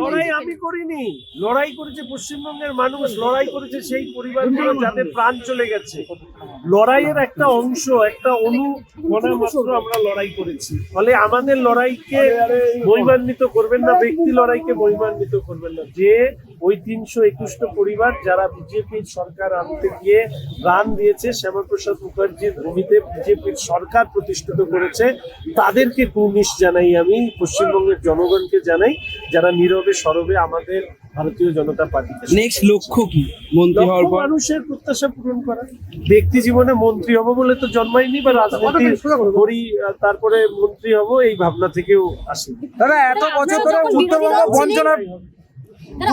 লড়াই আমি করিনি, লড়াই করেছে পশ্চিমবঙ্গের মানুষ, লড়াই করেছে সেই পরিবারগুলো যাদের প্রাণ চলে গেছে। লড়াইয়ের একটা অংশ, একটা অনুগণা মাত্র আমরা লড়াই করেছি। ফলে আমাদের লড়াইকে মহিমান্বিত করবেন না, ব্যক্তি লড়াইকে মহিমান্বিত করবেন না। যে ওই 321টা পরিবার যারা বিজেপির সরকার আনতে গিয়ে প্রাণ দিয়েছে, শ্যামাপ্রসাদ মুখার্জির ভূমিতে বিজেপির সরকার প্রতিষ্ঠিত করেছে, তাদেরকে কুর্নিশ জানাই, আমি পশ্চিমবঙ্গের জনগণকে জানাই, যারা নীরবে সরবে আমাদের ভারতীয় জনতা পার্টিকে। নেক্সট লক্ষ্য কি মন্ত্রী হওয়ার পর? মানুষের প্রত্যাশা পূরণ করা। ব্যক্তি জীবনে মন্ত্রী হব বলে তো জন্মাইনি, বা রাজনীতি করি তারপরে মন্ত্রী হব এই ভাবনা থেকেও আসেনি। দাদা এত বছর ধরে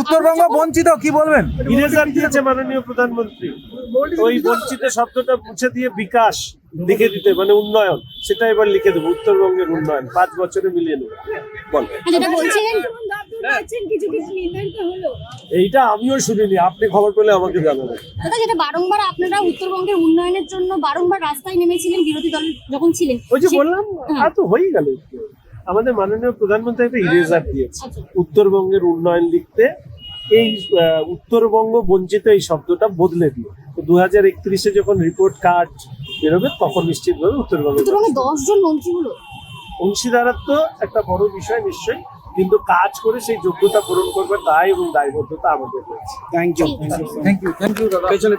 উত্তরবঙ্গ বঞ্চিত, কি বলবেন? ইরেজার দিয়েছে মাননীয় প্রধানমন্ত্রী, ওই বঞ্চিত শব্দটা মুছে দিয়ে বিকাশ লিখে দিতে, মানে উন্নয়ন, সেটা এবার লিখে দেবো, উত্তরবঙ্গের উন্নয়ন 5 বছরে মিলিয়ে নেব। বল, এইটা আমিও শুনিনি, আপনি খবর পেলে আমাকে জানাবেন। দাদা, যেটা বারংবার আপনারা উত্তরবঙ্গের উন্নয়নের জন্য বারংবার রাস্তায় নেমেছিলেন বিরোধী দল যখন ছিলেন, ওই যে বললাম, আর তো হয়ে গেল। আমাদের মাননীয় প্রধানমন্ত্রী একটা ইরেজার দিয়েছে উত্তরবঙ্গের উন্নয়ন লিখতে, এই উত্তরবঙ্গ বঞ্চিত এই শব্দটা বদলে দিয়ে। তো 2031-এ যখন রিপোর্ট কার্ড বেরোবে তখন নিশ্চিতভাবে উত্তরবঙ্গে 10 জন মন্ত্রী হলো। অংশীদারত্ব একটা বড় বিষয় নিশ্চয়ই, কিন্তু কাজ করে সেই যোগ্যতা পূরণ করবার দায় এবং দায়বদ্ধতা আমাদের রয়েছে। Thank you, thank you, thank you দাদা। পেছনে